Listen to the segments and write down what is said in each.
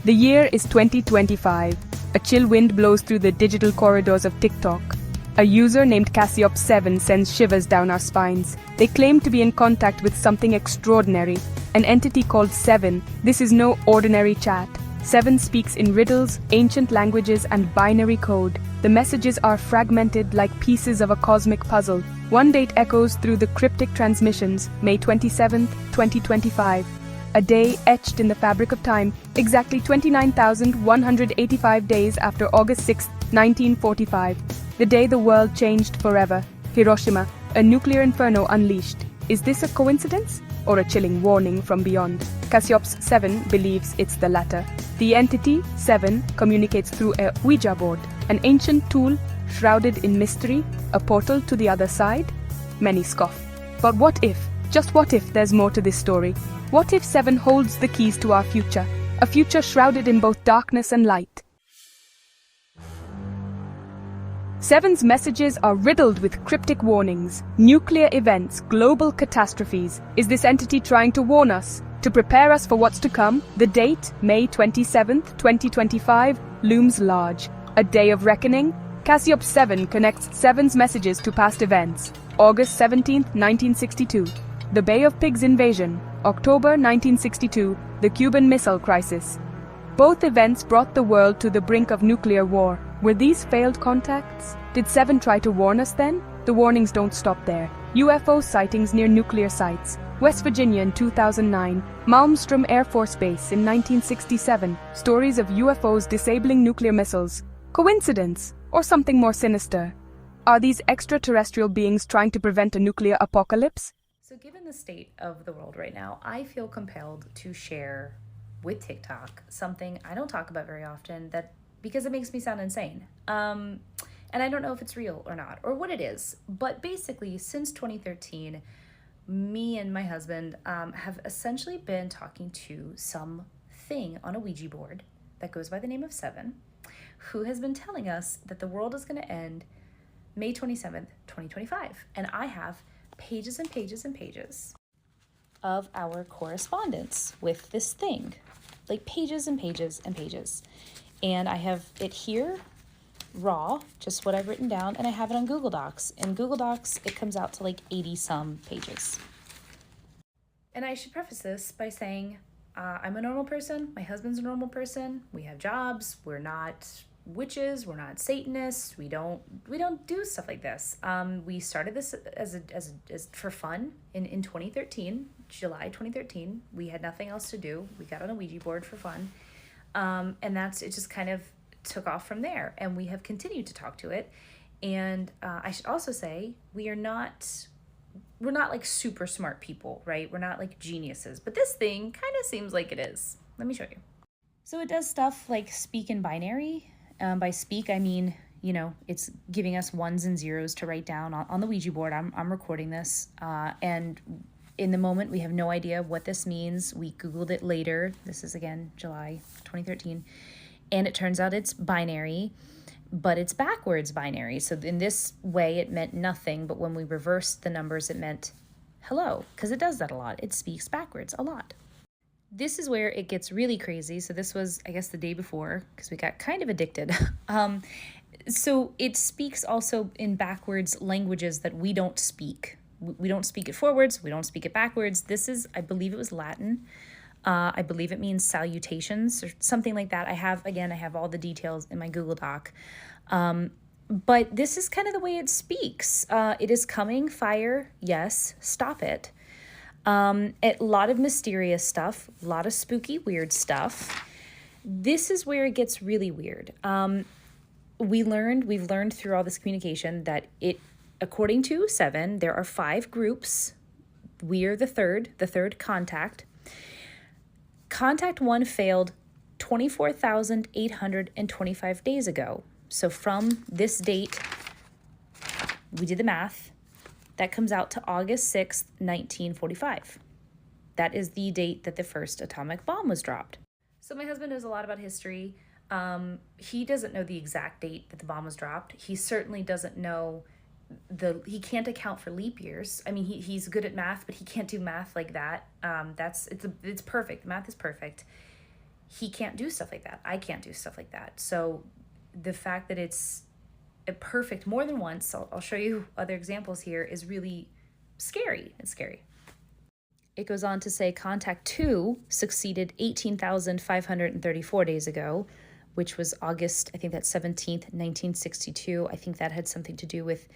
The year is 2025. A chill wind blows through the digital corridors of TikTok. A user named Cassiope7 sends shivers down our spines. They claim to be in contact with something extraordinary, an entity called Seven. This is no ordinary chat. Seven speaks in riddles, ancient languages, and binary code. The messages are fragmented like pieces of a cosmic puzzle. One date echoes through the cryptic transmissions, May 27th, 2025. A day etched in the fabric of time, exactly 29,185 days after August 6, 1945. The day the world changed forever. Hiroshima, a nuclear inferno unleashed. Is this a coincidence or a chilling warning from beyond? Cassiope7 believes it's the latter. The entity, Seven, communicates through a Ouija board, an ancient tool shrouded in mystery, a portal to the other side? Many scoff. But what if, just what if there's more to this story? What if Seven holds the keys to our future, a future shrouded in both darkness and light? Seven's messages are riddled with cryptic warnings, nuclear events, global catastrophes. Is this entity trying to warn us, to prepare us for what's to come? The date, May 27th, 2025, looms large. A day of reckoning? Cassiope7 connects Seven's messages to past events. August 17th, 1962. The Bay of Pigs invasion. October 1962, the Cuban Missile Crisis. Both events brought the world to the brink of nuclear war. Were these failed contacts? Did Seven try to warn us then? The warnings don't stop there. UFO sightings near nuclear sites. West Virginia in 2009. Malmstrom Air Force Base in 1967. Stories of UFOs disabling nuclear missiles. Coincidence? Or something more sinister? Are these extraterrestrial beings trying to prevent a nuclear apocalypse? So given the state of the world right now, I feel compelled to share with TikTok something I don't talk about very often because it makes me sound insane. And I don't know if it's real or not, or what it is. But basically, since 2013, me and my husband have essentially been talking to something on a Ouija board that goes by the name of Seven, who has been telling us that the world is going to end May 27th, 2025. And I have pages and pages and pages of our correspondence with this thing, like pages and pages and pages. And I have it here raw, just what I've written down, and I have it on Google Docs. In Google Docs, it comes out to like 80 some pages. And I should preface this by saying I'm a normal person. My husband's a normal person. We have jobs. We're not witches, we're not Satanists, we don't do stuff like this. We started this as for fun in 2013, July 2013. We had nothing else to do. We got on a Ouija board for fun, and it just kind of took off from there. And we have continued to talk to it. And I should also say we're not like super smart people, right? We're not like geniuses, but this thing kind of seems like it is. Let me show you. So it does stuff like speak in binary. By speak, I mean, it's giving us ones and zeros to write down on the Ouija board. I'm recording this. And in the moment, we have no idea what this means. We Googled it later. This is, again, July 2013. And it turns out it's binary, but it's backwards binary. So in this way, it meant nothing. But when we reversed the numbers, it meant hello, because it does that a lot. It speaks backwards a lot. This is where it gets really crazy. So this was, I guess, the day before, because we got kind of addicted. So it speaks also in backwards languages that we don't speak. We don't speak it forwards. We don't speak it backwards. This is, I believe it was Latin. I believe it means salutations or something like that. I have all the details in my Google Doc. But this is kind of the way it speaks. It is coming, fire, yes, stop it. A lot of mysterious stuff, a lot of spooky, weird stuff. This is where it gets really weird. We've learned through all this communication that according to Seven, there are 5 groups. We are the third contact. Contact 1 failed 24,825 days ago. So from this date, we did the math. That comes out to August 6th, 1945. That is the date that the first atomic bomb was dropped. So my husband knows a lot about history. He doesn't know the exact date that the bomb was dropped. He certainly doesn't know he can't account for leap years. I mean, he's good at math, but he can't do math like that. It's perfect. Math is perfect. he can't do stuff like that. I can't do stuff like that. So the fact that it's a perfect more than once, I'll show you other examples here, is really scary. It's scary. It goes on to say contact 2 succeeded 18,534 days ago, which was August, I think that's 17th, 1962. I think that had something to do with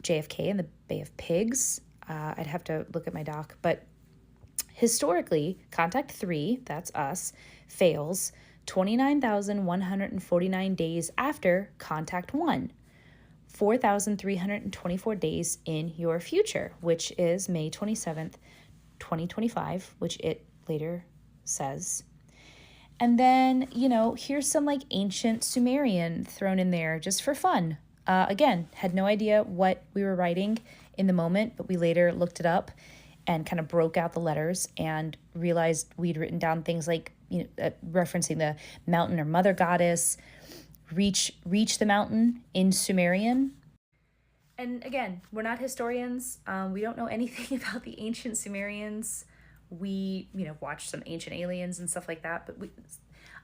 JFK and the Bay of Pigs. I'd have to look at my doc. But historically, contact 3, that's us, fails 29,149 days after contact 1. 4,324 days in your future, which is May 27th, 2025, which it later says. And then, here's some like ancient Sumerian thrown in there just for fun. Again, had no idea what we were writing in the moment, but we later looked it up and kind of broke out the letters and realized we'd written down things like, referencing the mountain or mother goddess, reach the mountain in Sumerian. And again, we're not historians. We don't know anything about the ancient Sumerians. We, watched some Ancient Aliens and stuff like that, but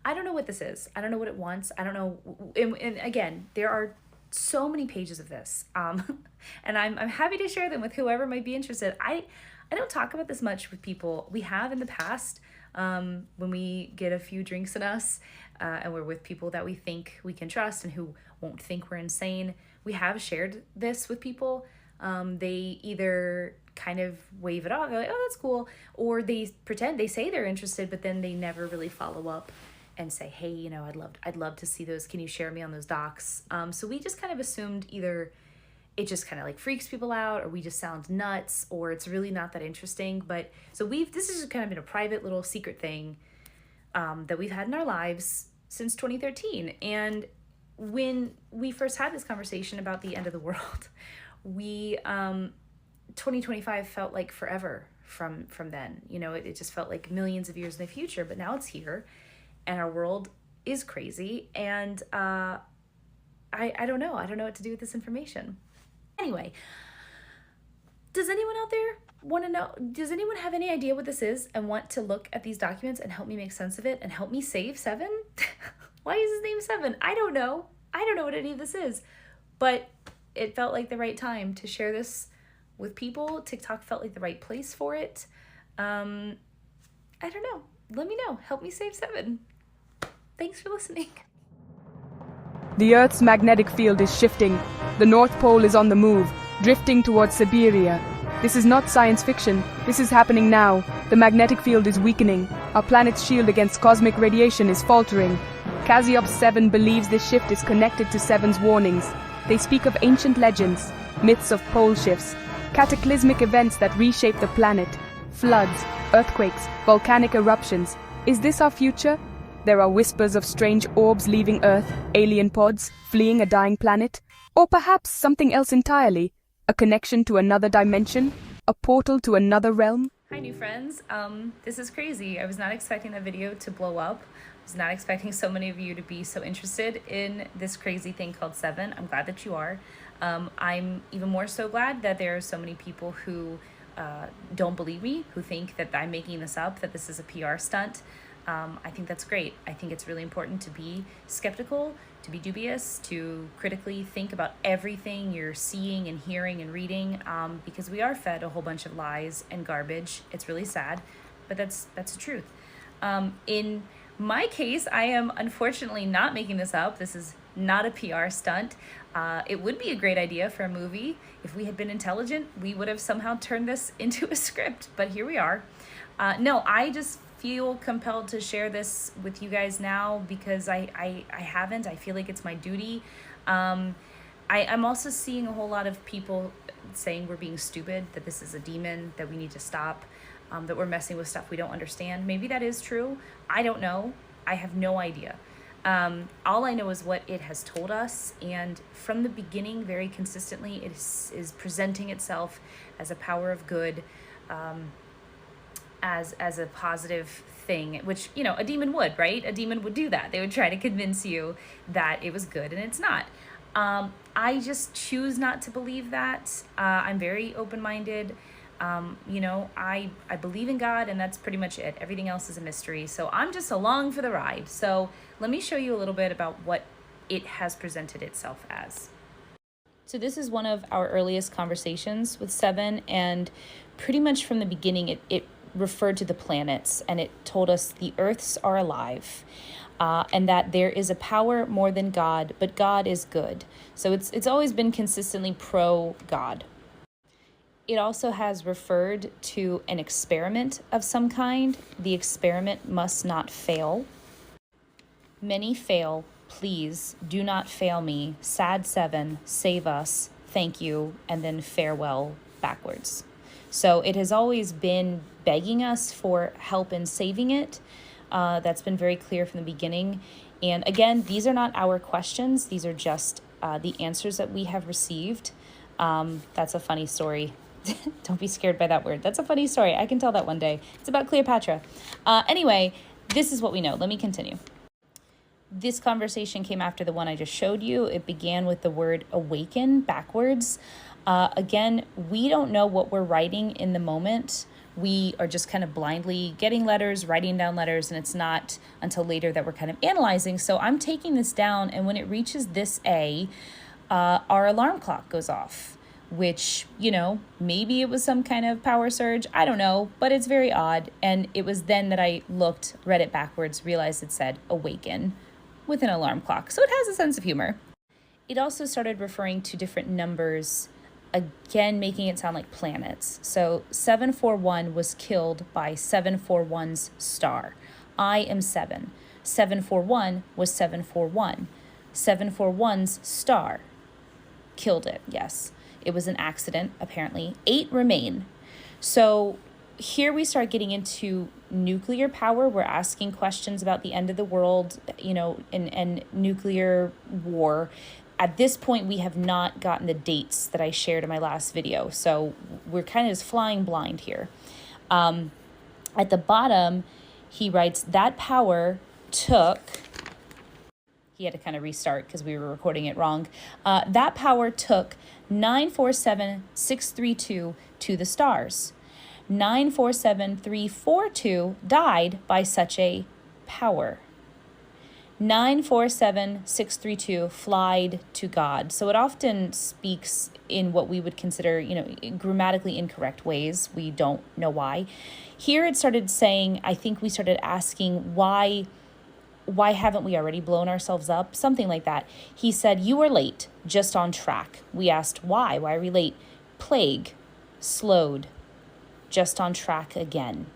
I don't know what this is. I don't know what it wants. I don't know. And again, there are so many pages of this. And I'm happy to share them with whoever might be interested. I don't talk about this much with people. We have in the past, when we get a few drinks in us, and we're with people that we think we can trust and who won't think we're insane. We have shared this with people. They either kind of wave it off, they're like, oh, that's cool, or they say they're interested, but then they never really follow up and say, hey, I'd love to see those. Can you share me on those docs? So we just kind of assumed either it just kind of like freaks people out, or we just sound nuts, or it's really not that interesting. But so this has just kind of been a private little secret thing that we've had in our lives since 2013. And when we first had this conversation about the end of the world, 2025 felt like forever from then. It just felt like millions of years in the future, but now it's here and our world is crazy. And I don't know. I don't know what to do with this information. Anyway, does anyone out there want to know? Does anyone have any idea what this is and want to look at these documents and help me make sense of it and help me save 7? Why is his name 7? I don't know. I don't know what any of this is, but it felt like the right time to share this with people. TikTok felt like the right place for it. I don't know. Let me know. Help me save 7. Thanks for listening. The Earth's magnetic field is shifting. The North Pole is on the move, drifting towards Siberia. This is not science fiction. This is happening now. The magnetic field is weakening. Our planet's shield against cosmic radiation is faltering. Cassiopeia 7 believes this shift is connected to 7's warnings. They speak of ancient legends, myths of pole shifts, cataclysmic events that reshape the planet, floods, earthquakes, volcanic eruptions. Is this our future? There are whispers of strange orbs leaving Earth, alien pods, fleeing a dying planet, or perhaps something else entirely, a connection to another dimension, a portal to another realm. Hi, new friends. This is crazy. I was not expecting that video to blow up. I was not expecting so many of you to be so interested in this crazy thing called 7. I'm glad that you are. I'm even more so glad that there are so many people who don't believe me, who think that I'm making this up, that this is a PR stunt. I think that's great. I think it's really important to be skeptical, to be dubious, to critically think about everything you're seeing and hearing and reading, because we are fed a whole bunch of lies and garbage. It's really sad, but that's the truth. In my case, I am unfortunately not making this up. This is not a PR stunt. It would be a great idea for a movie. If we had been intelligent, we would have somehow turned this into a script, but here we are. No, I just feel compelled to share this with you guys now because I haven't. I feel like it's my duty. I'm also seeing a whole lot of people saying we're being stupid, that this is a demon, that we need to stop, that we're messing with stuff we don't understand. Maybe that is true. I don't know. I have no idea. All I know is what it has told us, and from the beginning, very consistently, it is presenting itself as a power of good, as a positive thing, which, a demon would, right? A demon would do that. They would try to convince you that it was good, and it's not. I just choose not to believe that. I'm very open-minded. I believe in God, and that's pretty much it. Everything else is a mystery. So I'm just along for the ride. So let me show you a little bit about what it has presented itself as. So this is one of our earliest conversations with Seven, and pretty much from the beginning, it referred to the planets, and it told us the Earths are alive. And that there is a power more than God, but God is good. So it's always been consistently pro-God. It also has referred to an experiment of some kind. The experiment must not fail. Many fail. Please do not fail me. Sad Seven, save us. Thank you. And then farewell backwards. So it has always been begging us for help in saving it. That's been very clear from the beginning. And again, these are not our questions. These are just the answers that we have received. That's a funny story. Don't be scared by that word. That's a funny story. I can tell that one day. It's about Cleopatra. Anyway, this is what we know. Let me continue. This conversation came after the one I just showed you. It began with the word awaken backwards. Again, we don't know what we're writing in the moment. We are just kind of blindly getting letters, writing down letters, and it's not until later that we're kind of analyzing. So I'm taking this down, and when it reaches this A, our alarm clock goes off, which, maybe it was some kind of power surge. I don't know, but it's very odd. And it was then that I read it backwards, realized it said awaken with an alarm clock. So it has a sense of humor. It also started referring to different numbers, again, making it sound like planets. So 741 was killed by 741's star. I am 7. 741 was 741. 741's star killed it, yes. It was an accident, apparently. 8 remain. So here we start getting into nuclear power. We're asking questions about the end of the world, and nuclear war. At this point, we have not gotten the dates that I shared in my last video. So we're kind of just flying blind here. At the bottom, he writes, that power took... He had to kind of restart because we were recording it wrong. That power took 947,632 to the stars. 947,342 died by such a power. 947,632 flied to God. So it often speaks in what we would consider, grammatically incorrect ways. We don't know why. Here it started saying, I think we started asking why haven't we already blown ourselves up? Something like that. He said, you were late, just on track. We asked why? Why are we late? Plague, slowed, just on track again.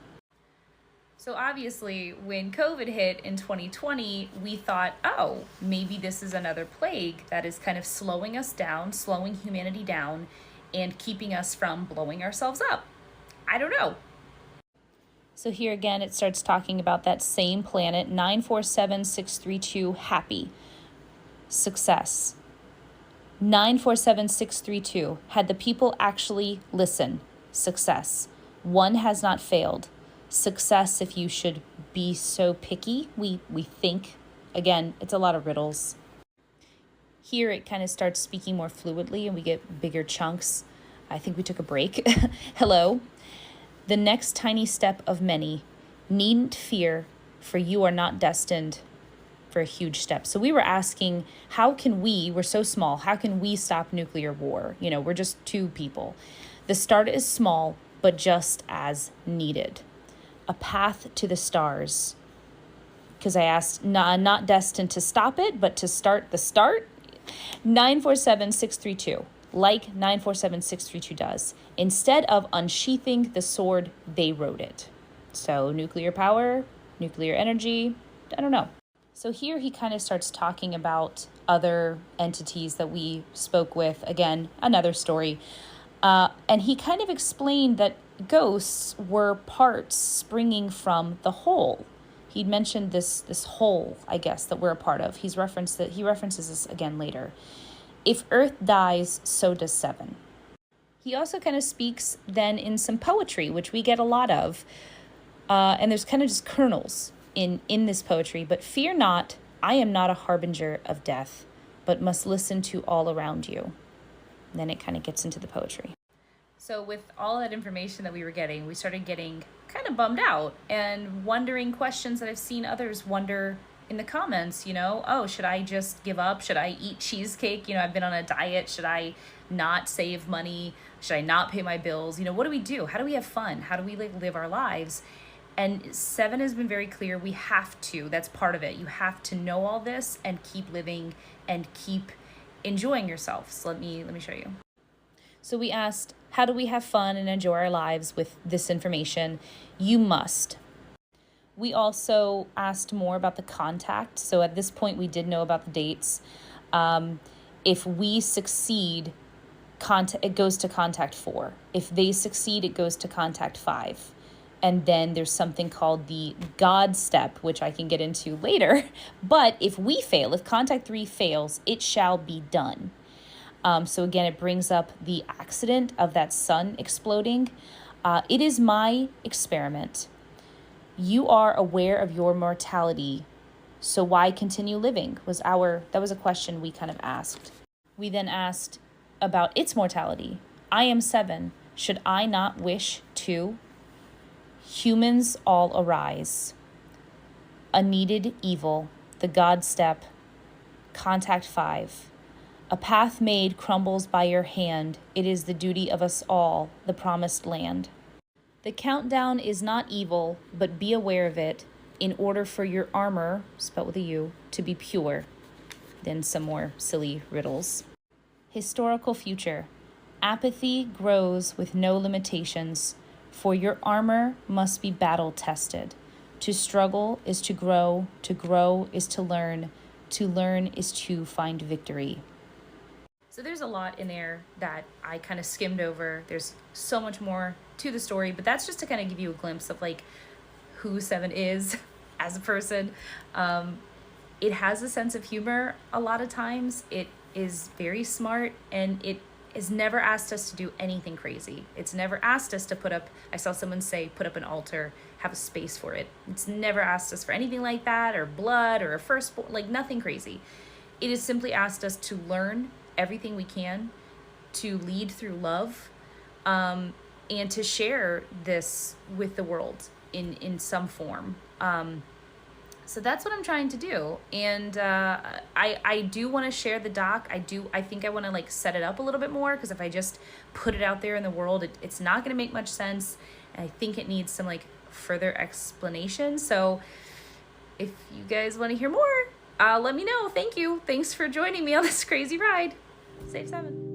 So obviously, when COVID hit in 2020, we thought, oh, maybe this is another plague that is kind of slowing us down, slowing humanity down, and keeping us from blowing ourselves up. I don't know. So here again, it starts talking about that same planet, 947,632, happy, success. 947,632, had the people actually listen, success. One has not failed, success if you should be so picky, we think. Again, it's a lot of riddles. Here it kind of starts speaking more fluidly and we get bigger chunks. I think we took a break. Hello. The next tiny step of many. Needn't fear, for you are not destined for a huge step. So we were asking, we're so small, how can we stop nuclear war? We're just 2 people. The start is small, but just as needed. A path to the stars. Because I asked, not destined to stop it, but to start the start. 947,632. Like 947,632 does. Instead of unsheathing the sword, they wrote it. So nuclear power, nuclear energy, I don't know. So here he kind of starts talking about other entities that we spoke with. Again, another story. And he kind of explained that ghosts were parts springing from the whole. He'd mentioned this whole, I guess, that we're a part of. He references this again later. If Earth dies, so does 7. He also kind of speaks then in some poetry, which we get a lot of. And there's kind of just kernels in this poetry. But fear not, I am not a harbinger of death, but must listen to all around you. And then it kind of gets into the poetry. So with all that information that we were getting, we started getting kind of bummed out and wondering questions that I've seen others wonder in the comments, oh, should I just give up? Should I eat cheesecake? I've been on a diet. Should I not save money? Should I not pay my bills? What do we do? How do we have fun? How do we live our lives? And 7 has been very clear. We have to. That's part of it. You have to know all this and keep living and keep enjoying yourself. So let me show you. So we asked, how do we have fun and enjoy our lives with this information? You must. We also asked more about the contact. So at this point, we did know about the dates. If we succeed, it goes to contact 4. If they succeed, it goes to contact 5. And then there's something called the God step, which I can get into later. But if we fail, if contact 3 fails, it shall be done. So again, it brings up the accident of that sun exploding. It is my experiment. You are aware of your mortality, so why continue living? That was a question we kind of asked. We then asked about its mortality. I am 7. Should I not wish to? Humans all arise. A needed evil, the God step, contact 5. A path made crumbles by your hand. It is the duty of us all, the promised land. The countdown is not evil, but be aware of it in order for your armor, spelled with a U, to be pure. Then some more silly riddles. Historical future. Apathy grows with no limitations, for your armor must be battle-tested. To struggle is to grow is to learn is to find victory. So there's a lot in there that I kind of skimmed over. There's so much more to the story, but that's just to kind of give you a glimpse of who 7 is as a person. It has a sense of humor a lot of times. It is very smart, and it has never asked us to do anything crazy. It's never asked us to I saw someone say, put up an altar, have a space for it. It's never asked us for anything like that, or blood, or a firstborn, nothing crazy. It has simply asked us to learn everything we can, to lead through love, and to share this with the world in some form. So that's what I'm trying to do. And I do want to share the doc. I think I want to set it up a little bit more, because if I just put it out there in the world, it's not going to make much sense. And I think it needs some further explanation. So if you guys want to hear more, let me know. Thank you. Thanks for joining me on this crazy ride. Save 7.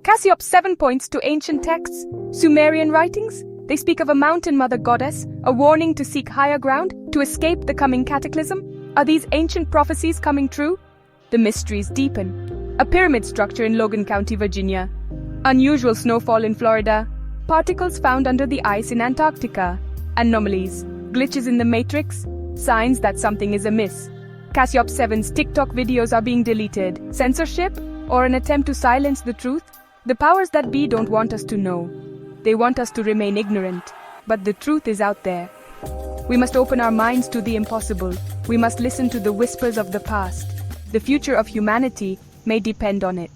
Cassiope's 7 points to ancient texts, Sumerian writings. They speak of a mountain mother goddess, a warning to seek higher ground, to escape the coming cataclysm. Are these ancient prophecies coming true? The mysteries deepen. A pyramid structure in Logan County, Virginia. Unusual snowfall in Florida. Particles found under the ice in Antarctica. Anomalies. Glitches in the matrix. Signs that something is amiss. Cassiope 7's TikTok videos are being deleted. Censorship? Or an attempt to silence the truth? The powers that be don't want us to know. They want us to remain ignorant. But the truth is out there. We must open our minds to the impossible. We must listen to the whispers of the past. The future of humanity may depend on it.